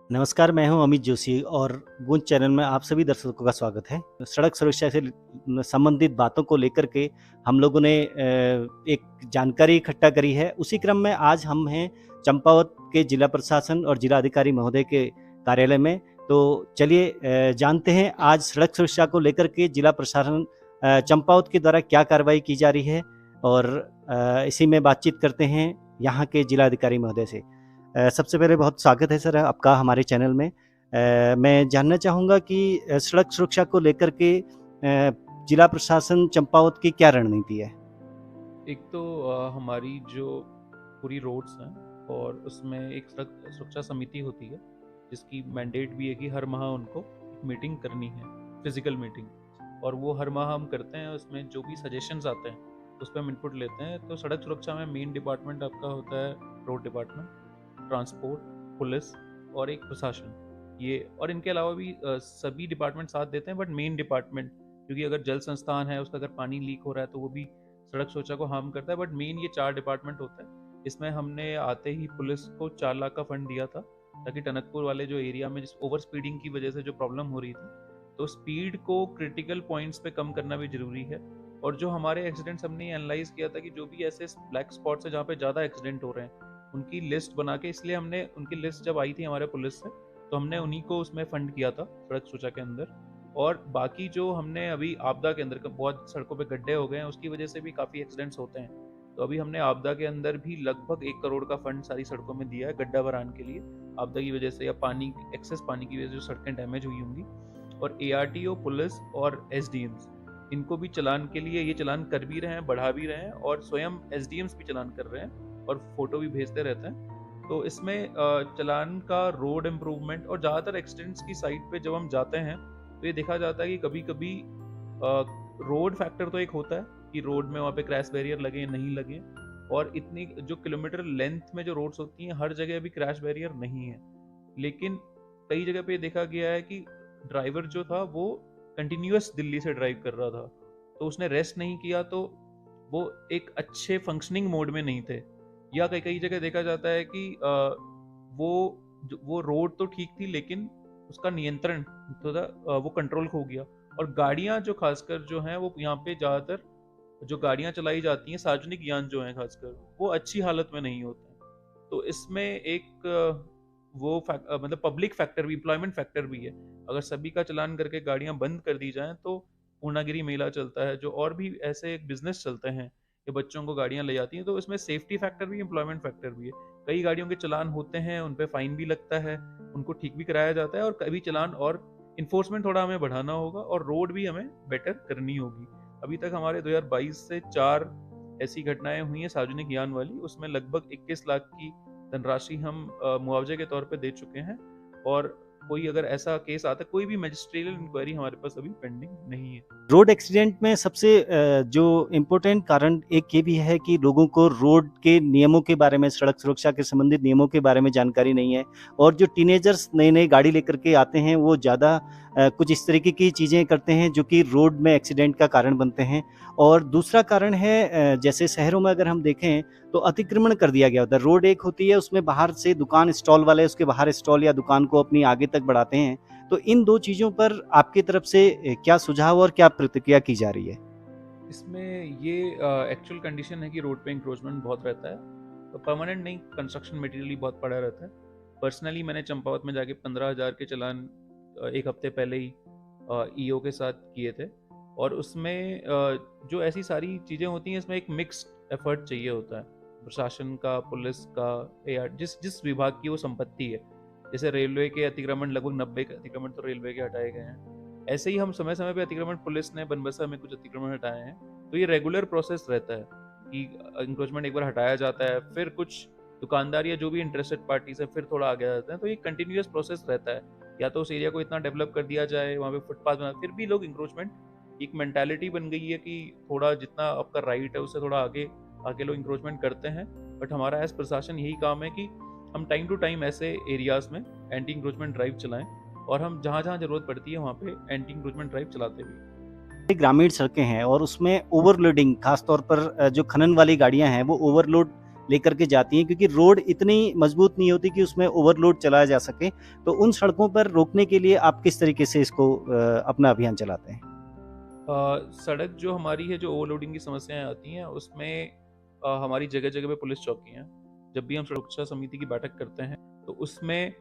नमस्कार, मैं हूं अमित जोशी और गूंज चैनल में आप सभी दर्शकों का स्वागत है। सड़क सुरक्षा से संबंधित बातों को लेकर के हम लोगों ने एक जानकारी इकट्ठा करी है। उसी क्रम में आज हम हैं चंपावत के जिला प्रशासन और जिला अधिकारी महोदय के कार्यालय में। तो चलिए जानते हैं आज सड़क सुरक्षा को लेकर के जिला प्रशासन चंपावत के द्वारा क्या कार्रवाई की जा रही है और इसी में बातचीत करते हैं यहाँ के जिला अधिकारी महोदय से। सबसे पहले बहुत स्वागत है सर आपका हमारे चैनल में। मैं जानना चाहूँगा कि सड़क सुरक्षा को लेकर के जिला प्रशासन चंपावत की क्या रणनीति है? एक तो हमारी जो पूरी रोड्स हैं और उसमें एक सड़क सुरक्षा समिति होती है जिसकी मैंडेट भी है कि हर माह उनको एक मीटिंग करनी है, फिजिकल मीटिंग, और वो हर माह हम करते हैं। उसमें जो भी सजेशंस आते हैं उस पर हम इनपुट लेते हैं। तो सड़क सुरक्षा में मेन डिपार्टमेंट आपका होता है रोड डिपार्टमेंट, ट्रांसपोर्ट, पुलिस और एक प्रशासन। ये और इनके अलावा भी सभी डिपार्टमेंट साथ देते हैं, बट मेन डिपार्टमेंट, क्योंकि अगर जल संस्थान है उसका अगर पानी लीक हो रहा है तो वो भी सड़क सुरक्षा को हार्म करता है। बट मेन ये 4 डिपार्टमेंट होते हैं। इसमें हमने आते ही पुलिस को 4 लाख का फंड दिया था ताकि टनकपुर वाले जो एरिया में जिस ओवर स्पीडिंग की वजह से जो प्रॉब्लम हो रही थी, तो स्पीड को क्रिटिकल पॉइंट्स पे कम करना भी जरूरी है। और जो हमारे एक्सीडेंट्स हमने एनालाइज किया था कि जो भी ऐसे ब्लैक स्पॉट्स है जहाँ पे ज़्यादा एक्सीडेंट हो रहे हैं, उनकी लिस्ट बना के, इसलिए हमने उनकी लिस्ट जब आई थी हमारे पुलिस से तो हमने उन्हीं को उसमें फंड किया था सड़क सुरक्षा के अंदर। और बाकी जो हमने अभी आपदा के अंदर बहुत सड़कों पे गड्ढे हो गए हैं, उसकी वजह से भी काफ़ी एक्सीडेंट्स होते हैं, तो अभी हमने आपदा के अंदर भी लगभग 1 करोड़ का फंड सारी सड़कों में दिया है गड्ढा भरान के लिए, आपदा की वजह से या पानी एक्सेस पानी की वजह से जो सड़कें डैमेज हुई होंगी। और ARTO, पुलिस और SDMs, इनको भी चलान के लिए, ये चलान कर भी रहे हैं, बढ़ा भी रहे हैं, और स्वयं SDMs भी चलान कर रहे हैं और फोटो भी भेजते रहते हैं। तो इसमें चलान का रोड इम्प्रूवमेंट और ज़्यादातर एक्सीडेंट्स की साइड पे जब हम जाते हैं तो ये देखा जाता है कि कभी कभी रोड फैक्टर तो एक होता है कि रोड में वहाँ पे क्रैश बैरियर लगे नहीं लगे, और इतनी जो किलोमीटर लेंथ में जो रोड्स होती हैं हर जगह अभी क्रैश बैरियर नहीं है। लेकिन कई जगह पे देखा गया है कि ड्राइवर जो था वो कंटिन्यूअस दिल्ली से ड्राइव कर रहा था, तो उसने रेस्ट नहीं किया, तो वो एक अच्छे फंक्शनिंग मोड में नहीं थे। या कई कई जगह देखा जाता है कि वो रोड तो ठीक थी लेकिन उसका नियंत्रण थोड़ा वो कंट्रोल खो गया। और गाड़ियां जो खासकर जो हैं वो यहाँ पे ज़्यादातर जो गाड़ियां चलाई जाती हैं, सार्वजनिक यान जो हैं खासकर, वो अच्छी हालत में नहीं होते हैं। तो इसमें एक मतलब पब्लिक फैक्टर भी, एम्प्लॉयमेंट फैक्टर भी है। अगर सभी का चलान करके गाड़ियां बंद कर दी जाएं तो पूर्णागिरी मेला चलता है, जो और भी ऐसे बिजनेस चलते हैं कि बच्चों को गाड़ियां ले जाती हैं, तो इसमें सेफ्टी फैक्टर भी, एम्प्लॉयमेंट फैक्टर भी है। कई गाड़ियों के चलान होते हैं, उन पर फाइन भी लगता है, उनको ठीक भी कराया जाता है, और कभी चलान और इन्फोर्समेंट थोड़ा हमें बढ़ाना होगा और रोड भी हमें बेटर करनी होगी। अभी तक हमारे 2022 से 4 ऐसी घटनाएं हुई हैं सार्वजनिक यान वाली, उसमें लगभग 21 लाख की धनराशि हम मुआवजे के तौर पे दे चुके हैं। और कोई अगर ऐसा केस आता है, कोई भी मजिस्ट्रियल इंक्वायरी हमारे पास अभी पेंडिंग नहीं है। रोड एक्सीडेंट में सबसे जो इम्पोर्टेंट कारण एक ये भी है कि लोगों को रोड के नियमों के बारे में, सड़क सुरक्षा के संबंधित नियमों के बारे में जानकारी नहीं है। और जो टीनेजर्स नई नई गाड़ी लेकर के आते हैं वो ज़्यादा कुछ इस तरीके की चीज़ें करते हैं जो कि रोड में एक्सीडेंट का कारण बनते हैं। और दूसरा कारण है जैसे शहरों में अगर हम देखें तो अतिक्रमण कर दिया गया होता है। रोड एक होती है, उसमें बाहर से दुकान स्टॉल वाले उसके बाहर स्टॉल या दुकान को अपनी आगे तक बढ़ाते हैं। तो इन 2 चीज़ों पर आपकी तरफ से क्या सुझाव और क्या प्रतिक्रिया की जा रही है? इसमें ये एक्चुअल कंडीशन है कि रोड पे इंक्रोचमेंट बहुत रहता है, तो परमानेंट नहीं, कंस्ट्रक्शन मटेरियल ही बहुत पड़ा रहता है। पर्सनली मैंने चंपावत में जाके 15,000 के चलान 1 हफ्ते पहले ही EO के साथ किए थे। और उसमें जो ऐसी सारी चीज़ें होती हैं, इसमें एक मिक्स्ड एफर्ट चाहिए होता है, प्रशासन का, पुलिस का, AR, जिस जिस विभाग की वो संपत्ति है। जैसे रेलवे के अतिक्रमण, लगभग 90 के अतिक्रमण तो रेलवे के हटाए गए हैं। ऐसे ही हम समय समय पे अतिक्रमण, पुलिस ने बनबसा में कुछ अतिक्रमण हटाए हैं। तो ये रेगुलर प्रोसेस रहता है कि इंक्रोचमेंट एक बार हटाया जाता है, फिर कुछ दुकानदार या जो भी इंटरेस्टेड पार्टीज है फिर थोड़ा आगे आ जाते हैं। तो ये कंटिन्यूअस प्रोसेस रहता है। या तो उस एरिया को इतना डेवलप कर दिया जाए, वहाँ पे फुटपाथ बना, फिर भी लोग इंक्रोचमेंट, एक मेंटालिटी बन गई है कि थोड़ा जितना आपका राइट है उससे थोड़ा आगे आगे लोग इंक्रोचमेंट करते हैं। बट हमारा एज प्रशासन यही काम है कि हम टाइम टू टाइम ऐसे एरियाज में एंटी इंक्रोचमेंट ड्राइव चलाएं, और हम जहाँ जहाँ जरूरत पड़ती है वहाँ पे एंटी इंक्रोचमेंट ड्राइव चलाते भी। ये ग्रामीण सड़कें हैं और उसमें ओवरलोडिंग, खास तौर पर जो खनन वाली गाड़ियां हैं वो ओवरलोड लेकर के जाती हैं, क्योंकि रोड इतनी मजबूत नहीं होती कि उसमें ओवरलोड चलाया जा सके। तो उन सड़कों पर रोकने के लिए आप किस तरीके से इसको अपना अभियान चलाते हैं? सड़क जो हमारी है, जो ओवरलोडिंग की समस्याएं आती हैं उसमें हमारी जगह जगह पे पुलिस चौकी हैं। जब भी हम सुरक्षा समिति की बैठक करते हैं तो उसमें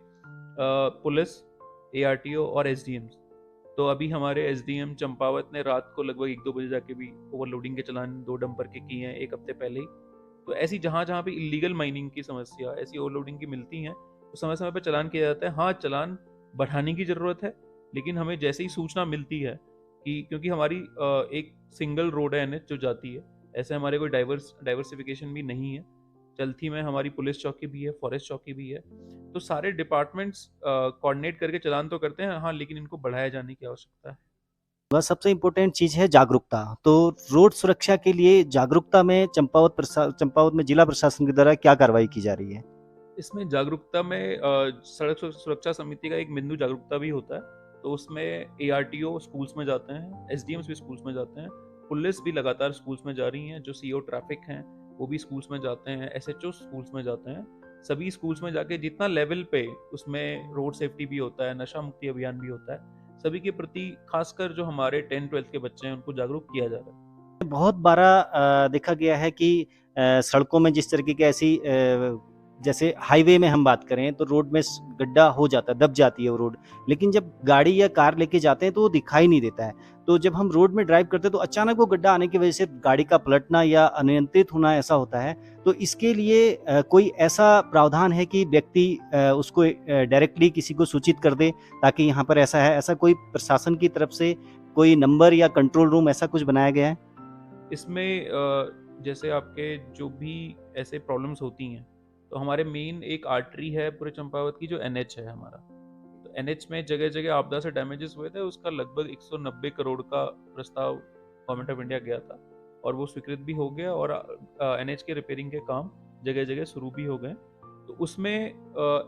पुलिस, एआरटीओ और एसडीएम्स, तो अभी हमारे एसडीएम चंपावत ने रात को लगभग 1-2 बजे जाके भी ओवरलोडिंग के चालान 2 डंपर के किए हैं 1 हफ्ते पहले ही। तो ऐसी जहाँ जहाँ पे इलीगल माइनिंग की समस्या, ऐसी ओवरलोडिंग की मिलती हैं, तो समय समय पे चालान किया जाता है। हाँ, चालान बढ़ाने की ज़रूरत है, लेकिन हमें जैसे ही सूचना मिलती है कि, क्योंकि हमारी एक सिंगल रोड है एनएच जो जाती है, ऐसे हमारे कोई डाइवर्सिफिकेशन भी नहीं है। चलथी में हमारी पुलिस चौकी भी है, फॉरेस्ट चौकी भी है, तो सारे डिपार्टमेंट्स कोऑर्डिनेट करके चालान तो करते हैं, हाँ, लेकिन इनको बढ़ाया जाने की आवश्यकता है। वह सबसे इम्पोर्टेंट चीज़ है जागरूकता। तो रोड सुरक्षा के लिए जागरूकता में चंपावत में जिला प्रशासन के द्वारा क्या कार्रवाई की जा रही है? इसमें जागरूकता में सड़क सुरक्षा समिति का एक बिंदु जागरूकता भी होता है, तो उसमें एआरटीओ स्कूल्स में जाते हैं, एसडीएम्स भी स्कूल्स में जाते हैं, पुलिस भी लगातार स्कूल्स में जा रही हैं, जो सीओ ट्रैफिक हैं वो भी स्कूल्स में जाते हैं, एसएचओ स्कूल्स में जाते हैं। सभी स्कूल्स में जाके जितना लेवल पे उसमें रोड सेफ्टी भी होता है, नशा मुक्ति अभियान भी होता है, सभी के प्रति, खासकर जो हमारे 10-12 के बच्चे हैं उनको जागरूक किया जा रहा है। बहुत बारा देखा गया है कि सड़कों में जिस तरीके की ऐसी जैसे हाईवे में हम बात करें तो रोड में गड्ढा हो जाता है, दब जाती है वो रोड, लेकिन जब गाड़ी या कार लेके जाते हैं तो वो दिखाई नहीं देता है। तो जब हम रोड में ड्राइव करते हैं तो अचानक वो गड्ढा आने की वजह से गाड़ी का पलटना या अनियंत्रित होना ऐसा होता है। तो इसके लिए कोई ऐसा प्रावधान है कि व्यक्ति उसको डायरेक्टली किसी को सूचित कर दे, ताकि यहाँ पर ऐसा है, ऐसा कोई प्रशासन की तरफ से कोई नंबर या कंट्रोल रूम ऐसा कुछ बनाया गया है? इसमें जैसे आपके जो भी ऐसे प्रॉब्लम्स होती हैं, तो हमारे मेन एक आर्टरी है पूरे चंपावत की, जो एनएच है हमारा। तो एनएच में जगह जगह आपदा से डैमेजेस हुए थे, उसका लगभग 190 करोड़ का प्रस्ताव गवर्नमेंट ऑफ इंडिया गया था और वो स्वीकृत भी हो गया, और एनएच के रिपेयरिंग के काम जगह जगह शुरू भी हो गए। तो उसमें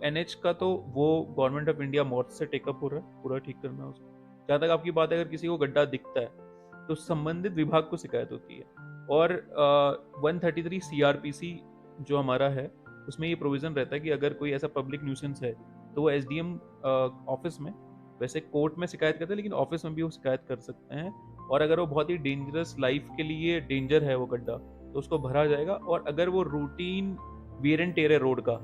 एनएच का तो वो गवर्नमेंट ऑफ इंडिया मौत से टेकअप हो रहा है, पूरा ठीक करना है उसको। जहाँ तक आपकी बात है, अगर किसी को गड्ढा दिखता है तो संबंधित विभाग को शिकायत होती है, और 133 सीआरपीसी जो हमारा है उसमें ये प्रोविज़न रहता है कि अगर कोई ऐसा पब्लिक न्यूसेंस है तो वो एसडीएम ऑफिस में, वैसे कोर्ट में शिकायत करते हैं लेकिन ऑफिस में भी वो शिकायत कर सकते हैं, और अगर वो बहुत ही डेंजरस, लाइफ के लिए डेंजर है वो गड्ढा, तो उसको भरा जाएगा। और अगर वो रूटीन वेयर एंड टेयर है रोड का,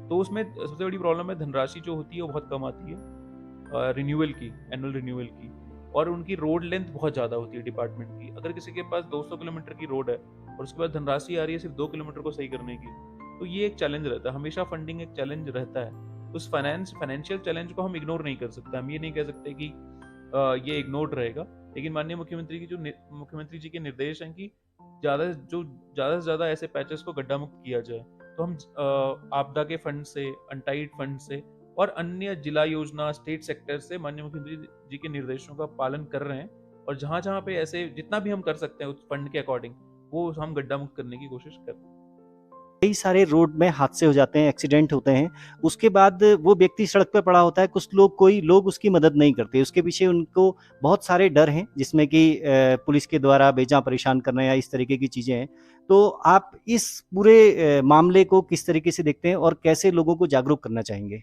तो उसमें सबसे बड़ी प्रॉब्लम है, धनराशि जो होती है वो बहुत कम आती है रिन्यूअल की, एनुअल रिन्यूअल की, और उनकी रोड लेंथ बहुत ज़्यादा होती है डिपार्टमेंट की। अगर किसी के पास 200 किलोमीटर की रोड है और उसके बाद धनराशि आ रही है सिर्फ 2 किलोमीटर को सही करने की, तो ये एक चैलेंज रहता है, हमेशा फंडिंग एक चैलेंज रहता है। उस फाइनेंशियल चैलेंज को हम इग्नोर नहीं कर सकते। हम ये नहीं कह सकते कि ये इग्नोर्ड रहेगा, लेकिन माननीय मुख्यमंत्री जी के निर्देश हैं कि ज़्यादा से ज़्यादा ऐसे पैचेस को गड्ढा मुक्त किया जाए। तो हम आपदा के फंड से, अनटाइड फंड से और अन्य जिला योजना, स्टेट सेक्टर से माननीय मुख्यमंत्री जी के निर्देशों का पालन कर रहे हैं, और जहाँ जहाँ पे ऐसे जितना भी हम कर सकते हैं उस फंड के अकॉर्डिंग, वो हम गड्ढा मुक्त करने की कोशिश कर रहे हैं। कई सारे रोड में हादसे हो जाते हैं, एक्सीडेंट होते हैं, उसके बाद वो व्यक्ति सड़क पे पड़ा होता है, कोई लोग उसकी मदद नहीं करते, उसके पीछे उनको बहुत सारे डर हैं, जिसमें कि पुलिस के द्वारा बेजां परेशान करना या इस तरीके की चीज़ें हैं। तो आप इस पूरे मामले को किस तरीके से देखते हैं और कैसे लोगों को जागरूक करना चाहेंगे?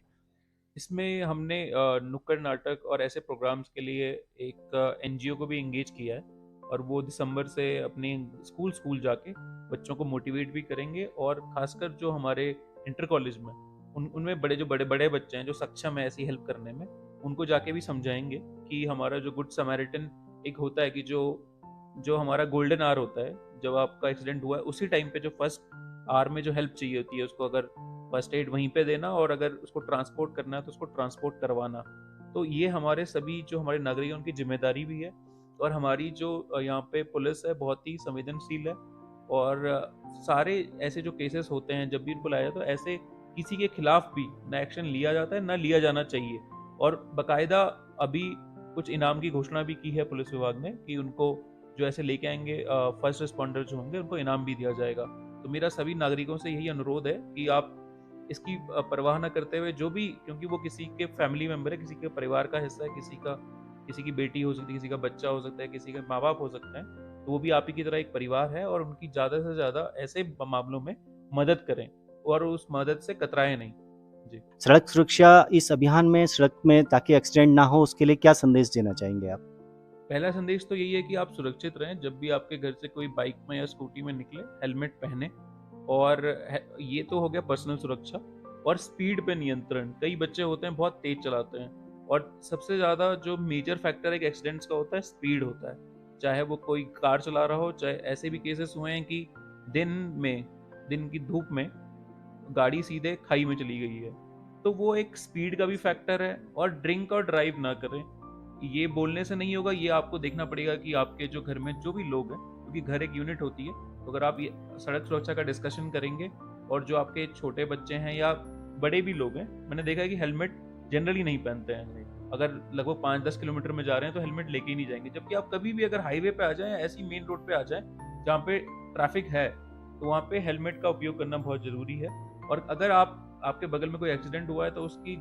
इसमें हमने नुक्कड़ नाटक और ऐसे प्रोग्राम्स के लिए एक एनजीओ को भी इंगेज किया है, और वो दिसंबर से अपने स्कूल जाके बच्चों को मोटिवेट भी करेंगे, और खासकर जो हमारे इंटर कॉलेज में उनमें जो बड़े बड़े बच्चे हैं जो सक्षम है ऐसी हेल्प करने में, उनको जाके भी समझाएंगे कि हमारा जो गुड समैरिटन एक होता है, कि जो जो हमारा गोल्डन आवर होता है, जब आपका एक्सीडेंट हुआ है उसी टाइम पे जो फर्स्ट आवर में जो हेल्प चाहिए होती है उसको, अगर फर्स्ट एड वहीं पे देना, और अगर उसको ट्रांसपोर्ट करना है तो उसको ट्रांसपोर्ट करवाना। तो ये हमारे सभी जो हमारे नागरिक हैं उनकी जिम्मेदारी भी है, और हमारी जो यहाँ पे पुलिस है बहुत ही संवेदनशील है, और सारे ऐसे जो केसेस होते हैं जब भी इनको लाया जाता है, तो ऐसे किसी के खिलाफ भी ना एक्शन लिया जाता है, ना लिया जाना चाहिए। और बाकायदा अभी कुछ इनाम की घोषणा भी की है पुलिस विभाग ने, कि उनको जो ऐसे लेके आएंगे फर्स्ट रिस्पॉन्डर जो होंगे उनको इनाम भी दिया जाएगा। तो मेरा सभी नागरिकों से यही अनुरोध है कि आप इसकी परवाह न करते हुए, जो भी, क्योंकि वो किसी के फैमिली मेम्बर है, किसी के परिवार का हिस्सा है, किसी की बेटी हो सकती है, किसी का बच्चा हो सकता है, किसी के माँ बाप हो सकते हैं, तो वो भी आप ही की तरह एक परिवार है, और उनकी ज़्यादा से ज़्यादा ऐसे मामलों में मदद करें और उस मदद से कतराएं नहीं। जी। सड़क सुरक्षा इस अभियान में सड़क में ताकि एक्सीडेंट ना हो उसके लिए क्या संदेश देना चाहेंगे आप? पहला संदेश तो यही है कि आप सुरक्षित रहें, जब भी आपके घर से कोई बाइक में या स्कूटी में निकले हेलमेट पहने। और ये तो हो गया पर्सनल सुरक्षा। और स्पीड पे नियंत्रण, कई बच्चे होते हैं बहुत तेज चलाते हैं, और सबसे ज़्यादा जो मेजर फैक्टर एक एक्सीडेंट्स का होता है स्पीड होता है। चाहे वो कोई कार चला रहा हो, चाहे ऐसे भी केसेस हुए हैं कि दिन की धूप में गाड़ी सीधे खाई में चली गई है। तो वो एक स्पीड का भी फैक्टर है। और ड्रिंक और ड्राइव ना करें, ये बोलने से नहीं होगा, ये आपको देखना पड़ेगा कि आपके जो घर में जो भी लोग हैं, क्योंकि घर एक यूनिट होती है, तो अगर आप ये सड़क सुरक्षा का डिस्कशन करेंगे और जो आपके छोटे बच्चे हैं या बड़े भी लोग हैं, मैंने देखा है कि हेलमेट जनरली नहीं पहनते हैं। अगर लगभग 5-10 किलोमीटर में जा रहे हैं तो हेलमेट लेके ही नहीं जाएंगे, जबकि आप कभी भी अगर हाईवे पे आ जाएं या ऐसी मेन रोड पे आ जाएं जहाँ पे ट्रैफिक है, तो वहाँ पे हेलमेट का उपयोग करना बहुत ज़रूरी है। और अगर आपके बगल में कोई एक्सीडेंट हुआ है तो उसकी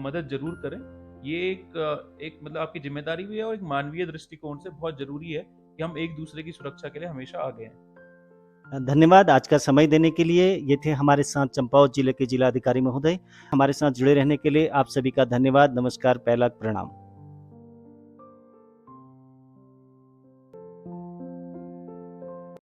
मदद जरूर करें। ये एक मतलब आपकी जिम्मेदारी भी है, और एक मानवीय दृष्टिकोण से बहुत जरूरी है कि हम एक दूसरे की सुरक्षा के लिए हमेशा आगे हैं। धन्यवाद आज का समय देने के लिए। ये थे हमारे साथ चंपावत जिले के जिलाधिकारी महोदय। हमारे साथ जुड़े रहने के लिए आप सभी का धन्यवाद। नमस्कार, पहला प्रणाम।